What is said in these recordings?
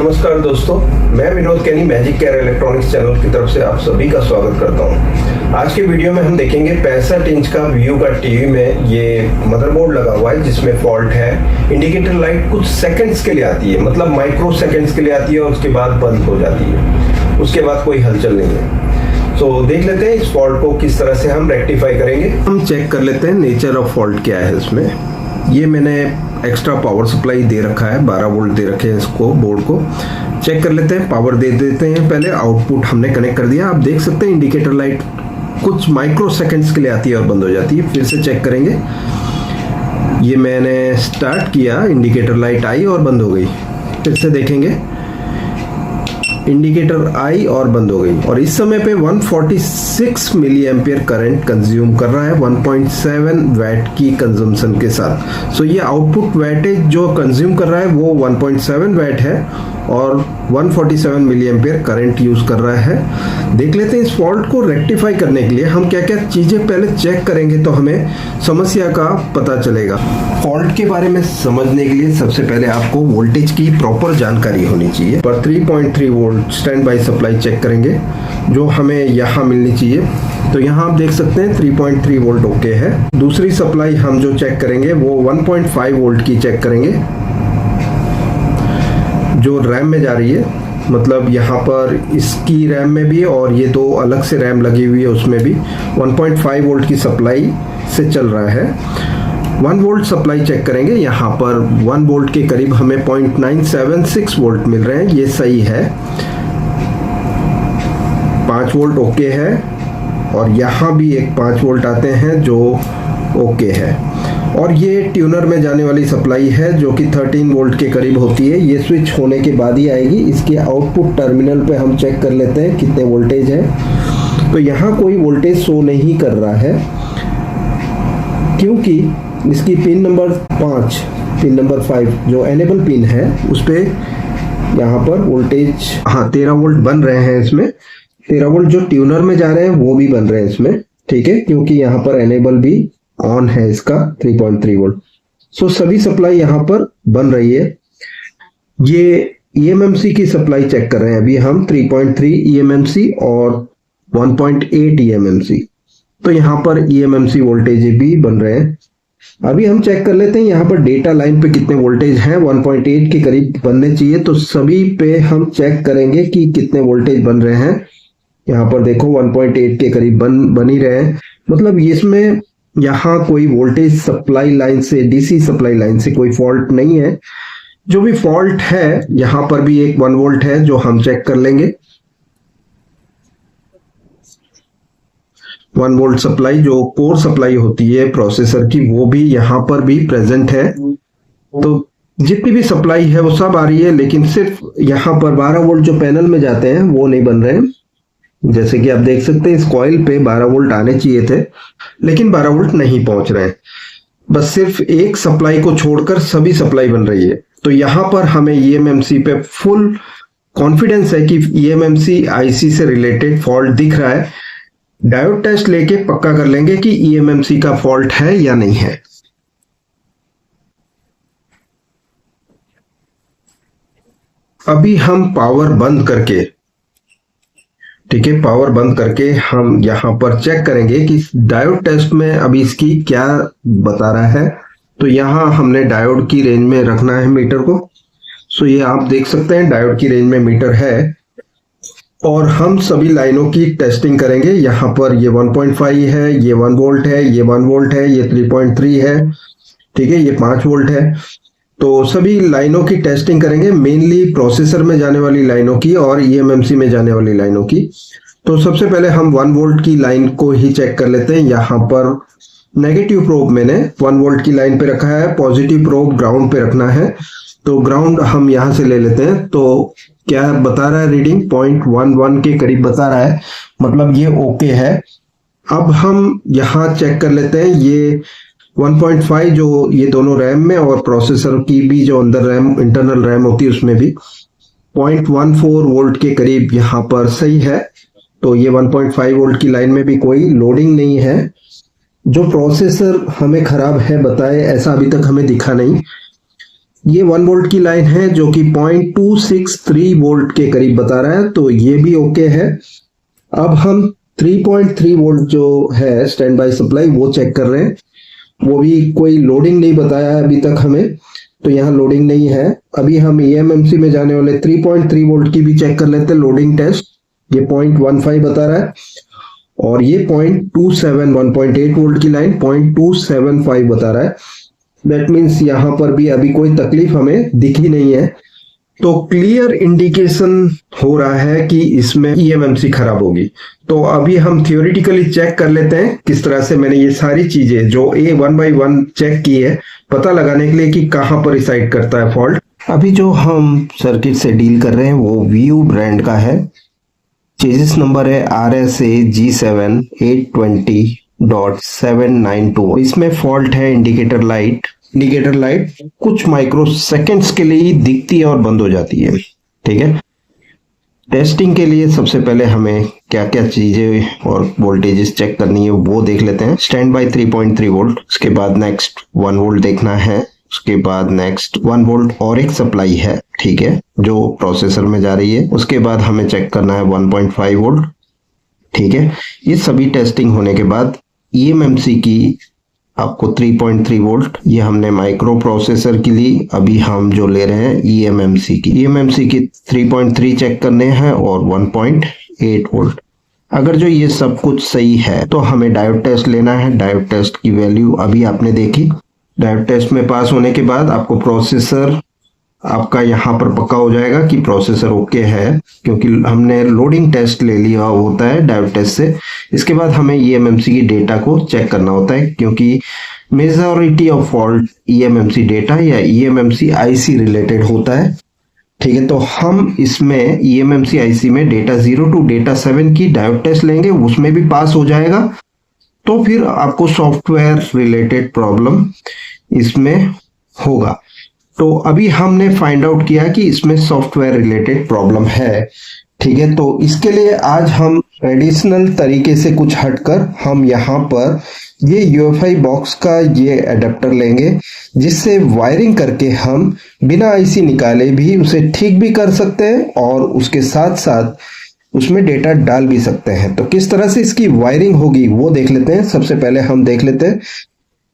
नमस्कार दोस्तों, मैं विनोद कैनी मैजिक केयर इलेक्ट्रॉनिक्स चैनल की तरफ से आप सभी का स्वागत करता हूं। आज के वीडियो में हम देखेंगे 65 इंच का व्यू का टीवी में ये मदरबोर्ड लगा हुआ है जिसमें फॉल्ट है। इंडिकेटर लाइट कुछ सेकंड्स के लिए आती है, मतलब माइक्रो सेकंड्स के लिए आती है और उसके बाद बंद हो जाती है, उसके बाद कोई हलचल नहीं है। तो देख लेते हैं इस फॉल्ट को किस तरह से हम रेक्टिफाई करेंगे। हम चेक कर लेते हैं नेचर ऑफ फॉल्ट क्या है इसमें। ये मैंने एक्स्ट्रा पावर सप्लाई दे रखा है, 12 वोल्ट दे रखे हैं इसको, बोर्ड को चेक कर लेते हैं। पावर दे देते हैं पहले, आउटपुट हमने कनेक्ट कर दिया। आप देख सकते हैं इंडिकेटर लाइट कुछ माइक्रो सेकंड्स के लिए आती है और बंद हो जाती है। फिर से चेक करेंगे, ये मैंने स्टार्ट किया, इंडिकेटर लाइट आई और बंद हो गई। फिर से देखेंगे, इंडिकेटर आई और बंद हो गई। और इस समय पे 146 मिली एम्पियर करंट कंज्यूम कर रहा है 1.7 वैट की कंजम्पशन के साथ। सो ये आउटपुट वैटेज जो कंज्यूम कर रहा है वो 1.7 वैट है और 147 मिली एम्पियर करंट यूज कर रहा है। देख लेते हैं इस फॉल्ट को रेक्टिफाई करने के लिए हम क्या क्या चीजें पहले चेक करेंगे तो हमें समस्या का पता चलेगा। फॉल्ट के बारे में समझने के लिए सबसे पहले आपको वोल्टेज की प्रॉपर जानकारी होनी चाहिए। पर 3.3 volt standby supply check करेंगे जो हमें यहाँ मिलनी चाहिए। तो यहाँ आप देख सकते हैं 3.3 वोल्ट ओके है। दूसरी सप्लाई हम जो चेक करेंगे वो 1.5 वोल्ट की चेक करेंगे जो रैम में जा रही है, मतलब यहाँ पर इसकी रैम में भी और ये दो अलग से रैम लगी हुई है उसमें भी 1.5 वोल्ट की सप्लाई से चल रहा है। 1 वोल्ट सप्लाई चेक करेंगे, यहाँ पर 1 वोल्ट के करीब हमें 0.976 वोल्ट मिल रहे हैं, ये सही है। 5 वोल्ट ओके है और यहाँ भी एक 5 वोल्ट आते हैं जो ओके है। और ये ट्यूनर में जाने वाली सप्लाई है जो कि 13 वोल्ट के करीब होती है, ये स्विच होने के बाद ही आएगी। इसके आउटपुट टर्मिनल पे हम चेक कर लेते हैं कितने वोल्टेज है। तो यहाँ कोई वोल्टेज शो नहीं कर रहा है क्योंकि इसकी पिन नंबर 5 जो एनेबल पिन है उस पे यहाँ पर वोल्टेज 13 वोल्ट बन रहे हैं। इसमें 13 वोल्ट जो ट्यूनर में जा रहे हैं वो भी बन रहे हैं इसमें, ठीक है, क्योंकि यहाँ पर एनेबल भी ऑन है इसका 3.3 वोल्ट। सो सभी सप्लाई यहाँ पर बन रही है। ये EMMC की सप्लाई चेक कर रहे हैं अभी हम, 3.3 EMMC और 1.8 EMMC। तो यहाँ पर EMMC वोल्टेज भी बन रहे हैं। अभी हम चेक कर लेते हैं यहाँ पर डेटा लाइन पे कितने वोल्टेज हैं। 1.8 के करीब बनने चाहिए, तो सभी पे हम चेक करेंगे कि कितने वोल्टेज बन रहे हैं। यहाँ पर देखो 1.8 के करीब बन ही रहे हैं, मतलब इसमें यहाँ कोई वोल्टेज सप्लाई लाइन से, DC सप्लाई लाइन से कोई फॉल्ट नहीं है। जो भी फॉल्ट है यहाँ पर भी एक 1 वोल्ट है जो हम चेक कर लेंगे। 1 वोल्ट सप्लाई जो कोर सप्लाई होती है प्रोसेसर की वो भी यहाँ पर भी प्रेजेंट है। तो जितनी भी सप्लाई है वो सब आ रही है, लेकिन सिर्फ यहाँ पर 12 वोल्ट जो पैनल में जाते हैं वो नहीं बन रहे हैं। जैसे कि आप देख सकते हैं इस कॉइल पे 12 वोल्ट आने चाहिए थे लेकिन 12 वोल्ट नहीं पहुंच रहे हैं। बस सिर्फ एक सप्लाई को छोड़कर सभी सप्लाई बन रही है। तो यहाँ पर हमें EMMC पे फुल कॉन्फिडेंस है कि EMMC IC से रिलेटेड फॉल्ट दिख रहा है। डायोड टेस्ट लेके पक्का कर लेंगे कि EMMC का फॉल्ट है या नहीं है। अभी हम पावर बंद करके, ठीक है, पावर बंद करके हम यहाँ पर चेक करेंगे कि डायोड टेस्ट में अभी इसकी क्या बता रहा है। तो यहाँ हमने डायोड की रेंज में रखना है मीटर को। सो ये आप देख सकते हैं डायोड की रेंज में मीटर है और हम सभी लाइनों की टेस्टिंग करेंगे। यहाँ पर ये 1.5 है, ये 1 वोल्ट है, ये 1 वोल्ट है, ये 3.3 है, ठीक है, ये 5 वोल्ट है। तो सभी लाइनों की टेस्टिंग करेंगे, मेनली प्रोसेसर में जाने वाली लाइनों की और EMMC में जाने वाली लाइनों की। तो सबसे पहले हम 1 वोल्ट की लाइन को ही चेक कर लेते हैं। यहाँ पर नेगेटिव प्रोब मैंने 1 वोल्ट की लाइन पे रखा है, पॉजिटिव प्रोब ग्राउंड पे रखना है। तो ग्राउंड हम यहाँ से ले लेते हैं। तो क्या बता रहा है रीडिंग? 0.11 के करीब बता रहा है, मतलब ये ओके है। अब हम यहाँ चेक कर लेते हैं, ये 1.5 जो ये दोनों रैम में और प्रोसेसर की भी जो अंदर रैम, इंटरनल रैम होती है उसमें भी 0.14 वोल्ट के करीब यहाँ पर सही है। तो ये 1.5 वोल्ट की लाइन में भी कोई लोडिंग नहीं है। जो प्रोसेसर हमें खराब है बताए ऐसा अभी तक हमें दिखा नहीं। ये 1 वोल्ट की लाइन है जो कि 0.263 वोल्ट के करीब बता रहा है, तो ये भी ओके है। अब हम 3.3 वोल्ट जो है स्टैंड बाय सप्लाई वो चेक कर रहे हैं। वो भी कोई लोडिंग नहीं बताया है अभी तक हमें, तो यहाँ लोडिंग नहीं है। अभी हम ईएमएमसी में जाने वाले 3.3 वोल्ट की भी चेक कर लेते हैं लोडिंग टेस्ट। ये 0.15 बता रहा है और ये 0.27 1.8 वोल्ट की लाइन 0.275 बता रहा है। दैट मीन्स यहाँ पर भी अभी कोई तकलीफ हमें दिखी नहीं है, तो क्लियर इंडिकेशन हो रहा है कि इसमें ईएमएमसी खराब होगी। तो अभी हम थियोरिटिकली चेक कर लेते हैं किस तरह से मैंने ये सारी चीजें जो ए 1 बाय 1 चेक की है पता लगाने के लिए कि कहां पर रिसाइड करता है फॉल्ट। अभी जो हम सर्किट से डील कर रहे हैं वो वीयू ब्रांड का है। चेसिस नंबर है RSA G7 820.792। इसमें फॉल्ट है इंडिकेटर लाइट। इंडिकेटर लाइट कुछ माइक्रो सेकेंड्स के लिए ही दिखती है और बंद हो जाती है। ठीक है, टेस्टिंग के लिए सबसे पहले हमें क्या क्या चीजें और वोल्टेजेस चेक करनी है वो देख लेते हैं। स्टैंड बाय 3.3 वोल्ट, उसके बाद नेक्स्ट 1 वोल्ट देखना है, उसके बाद नेक्स्ट 1 वोल्ट और एक सप्लाई है, ठीक है, जो प्रोसेसर में जा रही है। उसके बाद हमें चेक करना है 1.5 वोल्ट। ठीक है, ये सभी टेस्टिंग होने के बाद ईएमएमसी की आपको 3.3 वोल्ट, ये हमने माइक्रो प्रोसेसर के लिए अभी हम जो ले रहे हैं ईएमएमसी की 3.3 चेक करने हैं और 1.8 वोल्ट। अगर जो ये सब कुछ सही है तो हमें डायोड टेस्ट लेना है। डायोड टेस्ट की वैल्यू अभी आपने देखी। डायोड टेस्ट में पास होने के बाद आपको प्रोसेसर आपका यहाँ पर पक्का हो जाएगा कि प्रोसेसर ओके है, क्योंकि हमने लोडिंग टेस्ट ले लिया होता है डायोड टेस्ट से। इसके बाद हमें ईएमएमसी की डेटा को चेक करना होता है, क्योंकि majority of fault eMMC data या ईएमएमसी आईसी रिलेटेड होता है। ठीक है, तो हम इसमें ईएमएमसी आईसी में डेटा 0 to डेटा 7 की डायोड टेस्ट लेंगे, उसमें भी पास हो जाएगा तो फिर आपको सॉफ्टवेयर रिलेटेड प्रॉब्लम इसमें होगा। तो अभी हमने फाइंड आउट किया कि इसमें सॉफ्टवेयर रिलेटेड प्रॉब्लम है। ठीक है, तो इसके लिए आज हम ट्रेडिशनल तरीके से कुछ हटकर हम यहाँ पर ये यूएफआई बॉक्स का ये अडेप्टर लेंगे, जिससे वायरिंग करके हम बिना आईसी निकाले भी उसे ठीक भी कर सकते हैं और उसके साथ साथ उसमें डेटा डाल भी सकते हैं। तो किस तरह से इसकी वायरिंग होगी वो देख लेते हैं। सबसे पहले हम देख लेते हैं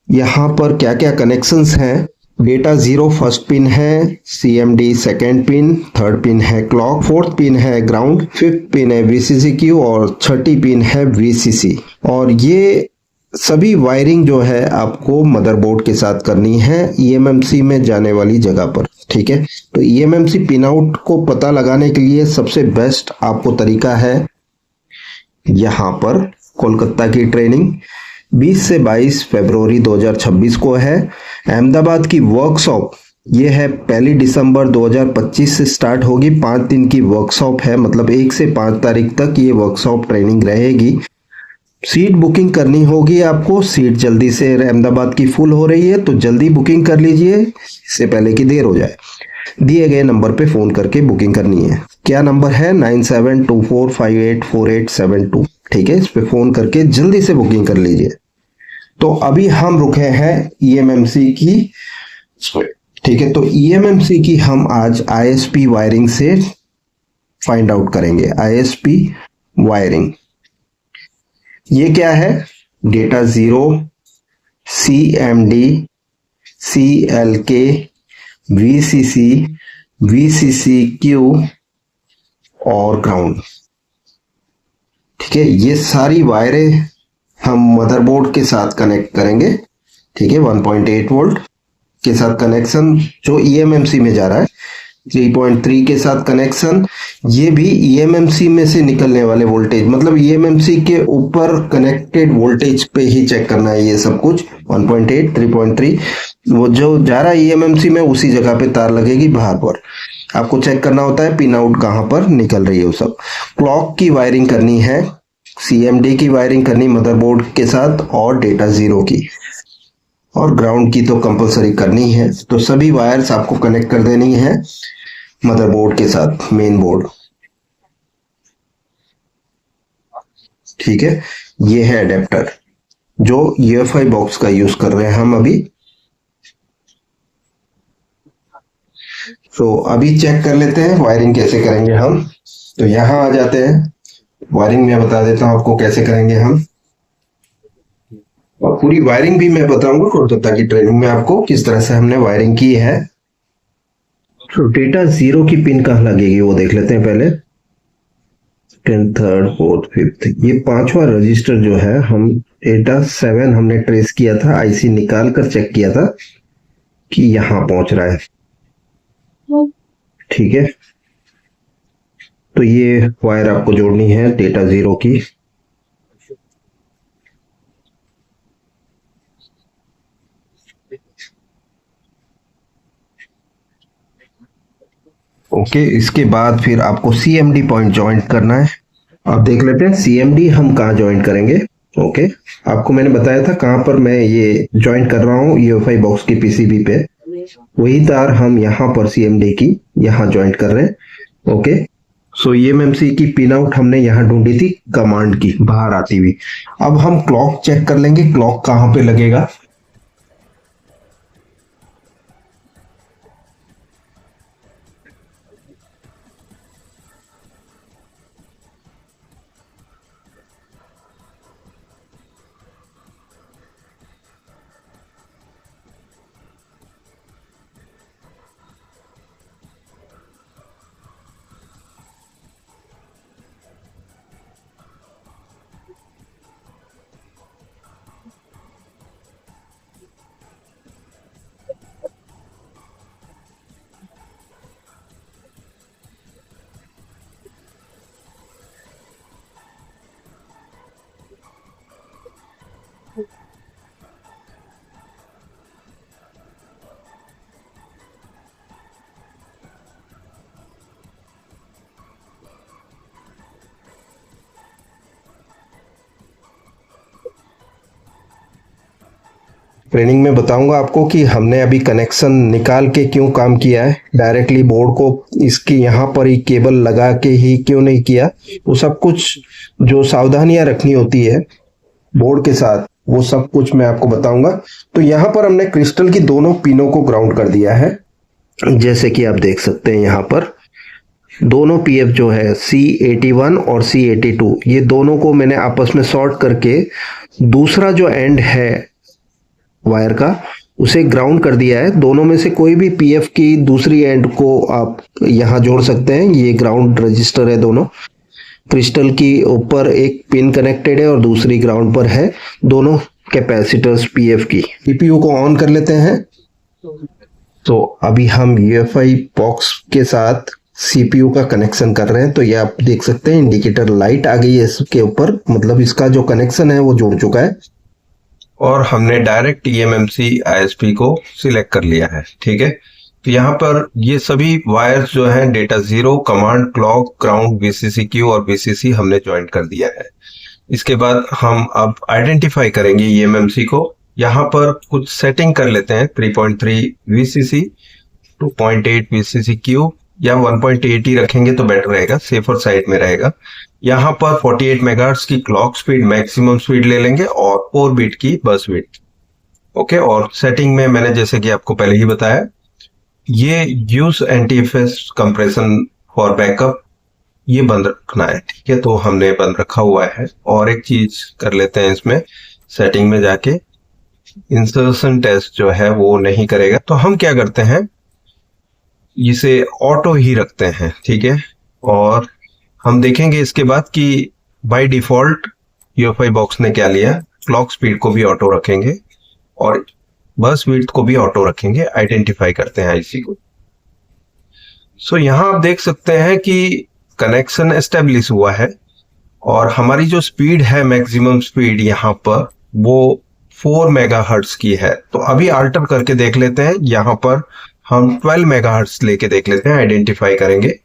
यहाँ पर क्या क्या कनेक्शंस हैं। डेटा 0 फर्स्ट पिन है, CMD second pin, third pin है क्लॉक, फोर्थ पिन है ग्राउंड, फिफ्थ पिन है VCCQ और छठी पिन है VCC। और ये सभी वायरिंग जो है आपको मदरबोर्ड के साथ करनी है ईएमएमसी में जाने वाली जगह पर। ठीक है, तो ईएमएमसी पिन आउट को पता लगाने के लिए सबसे बेस्ट आपको तरीका है यहाँ पर कोलकाता की ट्रेनिंग 20 से 22 फरवरी 2026 को है। अहमदाबाद की वर्कशॉप ये है 1 दिसंबर 2025 से स्टार्ट होगी। 5 दिन की वर्कशॉप है, मतलब 1 से 5 तारीख तक ये वर्कशॉप ट्रेनिंग रहेगी। सीट बुकिंग करनी होगी आपको। सीट जल्दी से अहमदाबाद की फुल हो रही है तो जल्दी बुकिंग कर लीजिए, इससे पहले कि देर हो जाए। दिए गए नंबर पे फोन करके बुकिंग करनी है। क्या नंबर है? 9724584872। ठीक है, इस पे फोन करके जल्दी से बुकिंग कर लीजिए। तो अभी हम रुके हैं ईएमएमसी की। ठीक है, तो ईएमएमसी की हम आज आईएसपी वायरिंग से फाइंड आउट करेंगे। आईएसपी वायरिंग ये क्या है? Data 0, CMD, CLK, VCC, VCCQ और ग्राउंड। ठीक है, ये सारी वायरें हम मदरबोर्ड के साथ कनेक्ट करेंगे। ठीक है, 1.8 वोल्ट के साथ कनेक्शन जो ईएमएमसी में जा रहा है, 3.3 के साथ कनेक्शन, ये भी ईएमएमसी में से निकलने वाले वोल्टेज, मतलब ईएमएमसी के ऊपर कनेक्टेड वोल्टेज पे ही चेक करना है ये सब कुछ। 1.8, 3.3 वो जो जा रहा है ईएमएमसी में उसी जगह पे तार लगेगी बाहर पर। आपको चेक करना होता है पिन आउट कहां पर निकल रही है वो सब। क्लॉक की वायरिंग करनी है, CMD की वायरिंग करनी मदरबोर्ड के साथ और डेटा 0 की, और ग्राउंड की तो कंपलसरी करनी है। तो सभी वायर्स आपको कनेक्ट कर देनी है मदरबोर्ड के साथ, मेन बोर्ड। ठीक है, ये है अडेप्टर जो यूएफआई बॉक्स का यूज कर रहे हैं हम अभी। तो अभी चेक कर लेते हैं वायरिंग कैसे करेंगे हम। तो यहाँ आ जाते हैं, वायरिंग मैं बता देता हूँ आपको कैसे करेंगे हम, और पूरी वायरिंग भी मैं बताऊंगा कोलकाता की ट्रेनिंग में आपको किस तरह से हमने वायरिंग की है। तो डेटा 0 की पिन कहाँ लगेगी वो देख लेते हैं पहले। 10, 3, 4, 5 ये पांचवा रजिस्टर जो है, हम डेटा 7 हमने ट्रेस किया था, आईसी निकाल कर चेक किया था कि यहाँ पहुंच रहा है। ठीक है, तो ये वायर आपको जोड़नी है डेटा 0 की। ओके, इसके बाद फिर आपको सीएमडी पॉइंट ज्वाइंट करना है। आप देख लेते हैं सीएमडी हम कहाँ ज्वाइंट करेंगे। ओके, आपको मैंने बताया था कहाँ पर मैं ये ज्वाइंट कर रहा हूँ, यूएफआई बॉक्स की पीसीबी पे। वही तार हम यहाँ पर सीएमडी की यहाँ ज्वाइंट कर रहे हैं। ओके, सो ईएमएमसी की पिन आउट हमने यहाँ ढूंढी थी कमांड की बाहर आती हुई। अब हम क्लॉक चेक कर लेंगे, क्लॉक कहाँ पे लगेगा। ट्रेनिंग में बताऊंगा आपको कि हमने अभी कनेक्शन निकाल के क्यों काम किया है, डायरेक्टली बोर्ड को इसकी यहाँ पर ही केबल लगा के ही क्यों नहीं किया। वो सब कुछ जो सावधानियां रखनी होती है बोर्ड के साथ, वो सब कुछ मैं आपको बताऊंगा। तो यहाँ पर हमने क्रिस्टल की दोनों पिनों को ग्राउंड कर दिया है, जैसे कि आप देख सकते हैं यहाँ पर दोनों पीएफ जो है C81 और C82, ये दोनों को मैंने आपस में शॉर्ट करके दूसरा जो एंड है वायर का उसे ग्राउंड कर दिया है। दोनों में से कोई भी पीएफ की दूसरी एंड को आप यहां जोड़ सकते हैं। ये ग्राउंड रजिस्टर है, दोनों क्रिस्टल की ऊपर एक पिन कनेक्टेड है और दूसरी ग्राउंड पर है, दोनों कैपेसिटर्स पीएफ की। सीपीयू को ऑन कर लेते हैं। तो अभी हम यूएफआई बॉक्स के साथ सीपीयू का कनेक्शन कर रहे हैं। तो ये आप देख सकते हैं इंडिकेटर लाइट आ गई है इसके ऊपर, मतलब इसका जो कनेक्शन है वो जुड़ चुका है और हमने डायरेक्ट ईएमएमसी आईएसपी को सिलेक्ट कर लिया है। ठीक है, तो यहाँ पर ये सभी वायर्स जो हैं data 0, command, clock, ground, VCC-Q और वीसीसी हमने ज्वाइंट कर दिया है। इसके बाद हम अब आइडेंटिफाई करेंगे ईएमएमसी को। यहाँ पर कुछ सेटिंग कर लेते हैं, 3.3 वीसीसी, 2.8 वीसीसी-क्यू या 1.8 ही रखेंगे तो बेटर रहेगा, सेफर साइड में रहेगा। यहाँ पर 48 मेगाहर्ट्ज की क्लॉक स्पीड मैक्सिमम स्पीड ले लेंगे और 4 बिट की बस विड्थ। ओके, और सेटिंग में मैंने जैसे कि आपको पहले ही बताया, ये यूज एंटीएफएस कंप्रेशन फॉर बैकअप ये बंद रखना है। ठीक है, तो हमने बंद रखा हुआ है। और एक चीज कर लेते हैं, इसमें सेटिंग में जाके इंसर्शन टेस्ट जो है वो नहीं करेगा, तो हम क्या करते हैं, इसे ऑटो ही रखते हैं। ठीक है, और हम देखेंगे इसके बाद कि बाय डिफॉल्ट यूएफआई बॉक्स ने क्या लिया, क्लॉक स्पीड को भी ऑटो रखेंगे और बस विड्थ को भी ऑटो रखेंगे। आइडेंटिफाई करते हैं आईसी को। सो यहां आप देख सकते हैं कि कनेक्शन एस्टेब्लिश हुआ है और हमारी जो स्पीड है मैक्सिमम स्पीड यहाँ पर वो 4 मेगाहर्ट्ज की है। तो अभी अल्टर करके देख लेते हैं, यहाँ पर हम 12 मेगाहर्ट्ज लेके देख लेते हैं, आइडेंटिफाई करेंगे।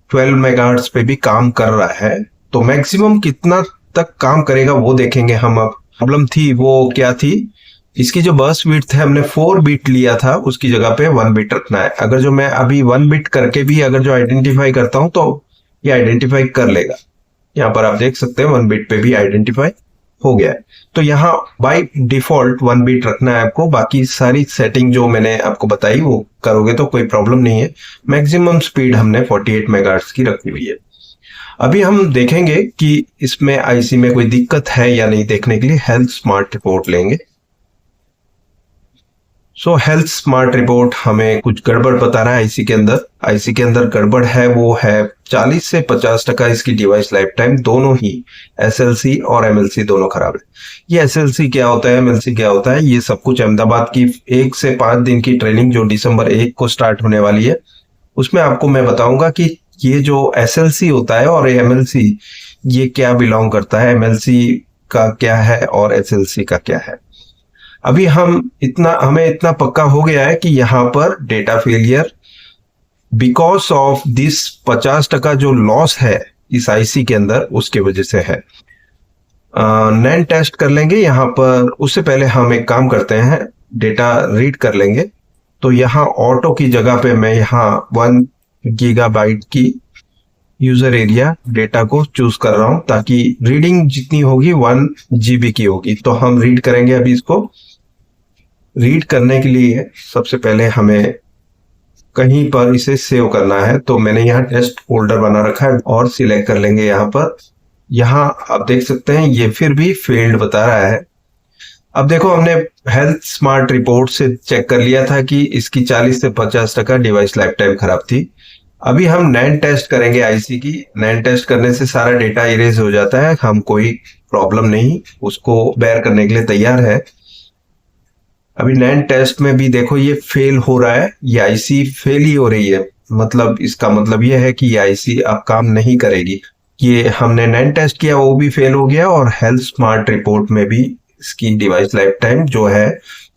12 मेगाहर्ट्ज पे भी काम कर रहा है, तो मैक्सिमम कितना तक काम करेगा वो देखेंगे हम। अब प्रॉब्लम थी वो क्या थी, इसकी जो बर्स्ट विड्थ है हमने 4 बिट लिया था, उसकी जगह पे 1 बिट रखना है। अगर जो मैं अभी 1 बिट करके भी अगर जो आइडेंटिफाई करता हूं तो ये आइडेंटिफाई कर लेगा। यहाँ पर आप देख सकते हैं 1 बिट पे भी आइडेंटिफाई हो गया है। तो यहाँ बाय डिफॉल्ट 1 बीट रखना है आपको, बाकी सारी सेटिंग जो मैंने आपको बताई वो करोगे तो कोई प्रॉब्लम नहीं है। मैक्सिमम स्पीड हमने 48 मेगाहर्ट्ज की रखी हुई है। अभी हम देखेंगे कि इसमें आईसी में कोई दिक्कत है या नहीं, देखने के लिए हेल्थ स्मार्ट रिपोर्ट लेंगे। सो हेल्थ स्मार्ट रिपोर्ट हमें कुछ गड़बड़ बता रहा है आईसी के अंदर। आईसी के अंदर गड़बड़ है, वो है 40 से 50% इसकी डिवाइस लाइफ टाइम दोनों ही, एसएलसी और एमएलसी दोनों खराब है। ये एसएलसी क्या होता है, एमएलसी क्या होता है, ये सब कुछ अहमदाबाद की 1 से 5 दिन की ट्रेनिंग जो दिसंबर 1 को स्टार्ट होने वाली है उसमें आपको मैं बताऊंगा कि ये जो एसएलसी होता है और एमएलसी ये क्या बिलोंग करता है, एमएलसी का क्या है और एसएलसी का क्या है। अभी हमें इतना पक्का हो गया है कि यहाँ पर data failure because of this 50% जो लॉस है इस आईसी के अंदर उसके वजह से है। नैन टेस्ट कर लेंगे यहाँ पर। उससे पहले हम एक काम करते हैं, डेटा रीड कर लेंगे। तो यहाँ ऑटो की जगह पे मैं यहाँ 1 गीगाबाइट की यूजर एरिया डेटा को चूज कर रहा हूं ताकि रीडिंग जितनी होगी 1 जीबी की होगी। तो हम रीड करेंगे। अभी इसको रीड करने के लिए सबसे पहले हमें कहीं पर इसे सेव करना है, तो मैंने यहाँ टेस्ट फोल्डर बना रखा है और सिलेक्ट कर लेंगे यहाँ पर। यहाँ आप देख सकते हैं ये फिर भी फेल्ड बता रहा है। अब देखो हमने हेल्थ स्मार्ट रिपोर्ट से चेक कर लिया था कि इसकी 40 से 50% डिवाइस लाइफ टाइम खराब थी। अभी हम नैन टेस्ट करेंगे आईसी की। नैन टेस्ट करने से सारा डेटा इरेज हो जाता है, हम कोई प्रॉब्लम नहीं उसको बेयर करने के लिए तैयार है। अभी नैन टेस्ट में भी देखो ये फेल हो रहा है, ये आईसी फेल ही हो रही है। मतलब इसका मतलब ये है कि ये आईसी अब काम नहीं करेगी। ये हमने नैन टेस्ट किया वो भी फेल हो गया और हेल्थ स्मार्ट रिपोर्ट में भी इसकी डिवाइस लाइफ टाइम जो है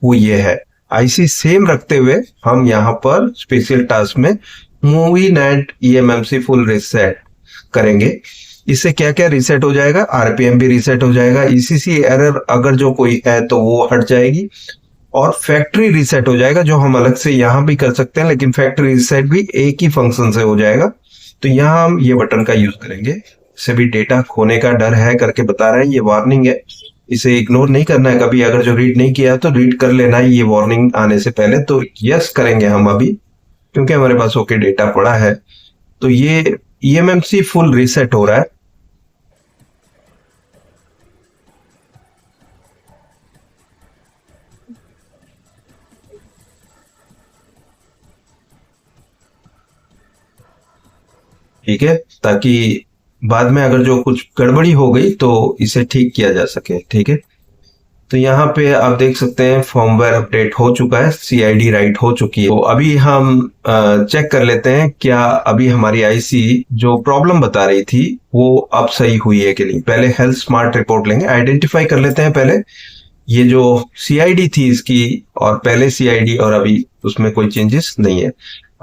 वो ये है। आईसी सेम रखते हुए हम यहाँ पर स्पेशल टास्क में movie net eMMC full reset करेंगे। इससे क्या क्या रिसेट हो जाएगा, आरपीएम भी रिसेट हो जाएगा, ईसीसी एरर अगर जो कोई है तो वो हट जाएगी और फैक्ट्री रीसेट हो जाएगा, जो हम अलग से यहाँ भी कर सकते हैं, लेकिन फैक्ट्री रीसेट भी एक ही फंक्शन से हो जाएगा। तो यहाँ हम ये बटन का यूज करेंगे। इसे भी डेटा खोने का डर है करके बता रहे हैं, ये वार्निंग है, इसे इग्नोर नहीं करना है कभी। अगर जो रीड नहीं किया तो रीड कर लेना है ये वार्निंग आने से पहले। तो यस करेंगे हम अभी, क्योंकि हमारे पास ओके डेटा पड़ा है। तो ये ईएमएमसी फुल रीसेट हो रहा है। ठीक है, ताकि बाद में अगर जो कुछ गड़बड़ी हो गई तो इसे ठीक किया जा सके। ठीक है, तो यहाँ पे आप देख सकते हैं फर्मवेयर अपडेट हो चुका है, सीआईडी राइट हो चुकी है। तो अभी हम चेक कर लेते हैं क्या अभी हमारी आईसी जो प्रॉब्लम बता रही थी वो अब सही हुई है कि नहीं। पहले हेल्थ स्मार्ट रिपोर्ट लेंगे, आइडेंटिफाई कर लेते हैं पहले ये जो सीआईडी थी इसकी, और पहले सीआईडी और अभी उसमें कोई चेंजेस नहीं है।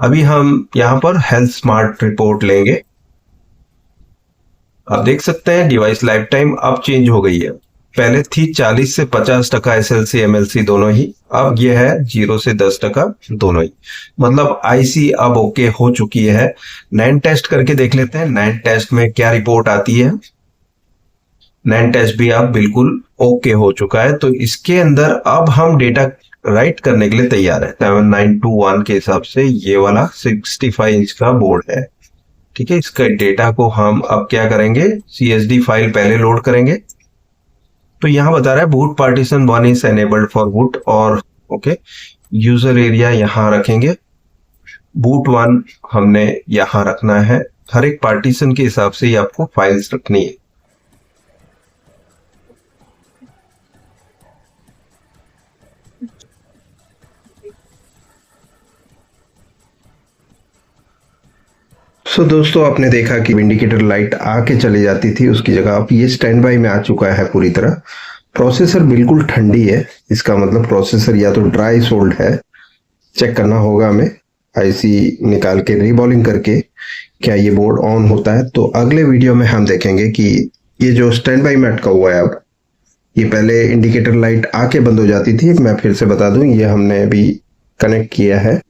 अभी हम यहाँ पर हेल्थ स्मार्ट रिपोर्ट लेंगे। आप देख सकते हैं डिवाइस लाइफ टाइम अब चेंज हो गई है। पहले थी 40 से 50% एसएलसी एमएलसी दोनों ही, अब ये है 0 से 10% दोनों ही। मतलब आईसी अब ओके हो चुकी है। नैन टेस्ट करके देख लेते हैं नैन टेस्ट में क्या रिपोर्ट आती है। नैन टेस्ट भी अब बिल्कुल ओके हो चुका है। तो इसके अंदर अब हम डेटा राइट करने के लिए तैयार है। 7921 के हिसाब से ये वाला 65 इंच का बोर्ड है। ठीक है, इसका डेटा को हम अब क्या करेंगे, CSD फाइल पहले लोड करेंगे। तो यहां बता रहा है boot partition 1 is enabled for boot, और ओके यूजर एरिया यहां रखेंगे। बूट 1 हमने यहां रखना है। हर एक पार्टीशन के हिसाब से ही आपको फाइल्स रखनी है। दोस्तों आपने देखा कि इंडिकेटर लाइट आके चली जाती थी, उसकी जगह अब ये स्टैंड बाई में आ चुका है पूरी तरह। प्रोसेसर बिल्कुल ठंडी है, इसका मतलब प्रोसेसर या तो ड्राई सोल्ड है। चेक करना होगा हमें आईसी निकाल के रीबॉलिंग करके क्या ये बोर्ड ऑन होता है। तो अगले वीडियो में हम देखेंगे कि ये जो स्टैंड बाई में अटका हुआ है, अब ये पहले इंडिकेटर लाइट आके बंद हो जाती थी। मैं फिर से बता दूं, ये हमने अभी कनेक्ट किया है,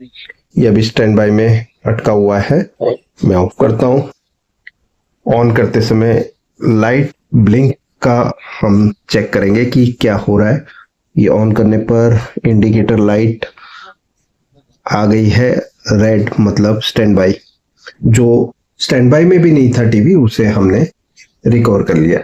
ये अभी स्टैंड बाई में अटका हुआ है। मैं ऑफ करता हूं। ऑन करते समय लाइट ब्लिंक का हम चेक करेंगे कि क्या हो रहा है। ये ऑन करने पर इंडिकेटर लाइट आ गई है रेड, मतलब स्टैंड बाई। जो स्टैंड बाई में भी नहीं था टीवी, उसे हमने रिकवर कर लिया।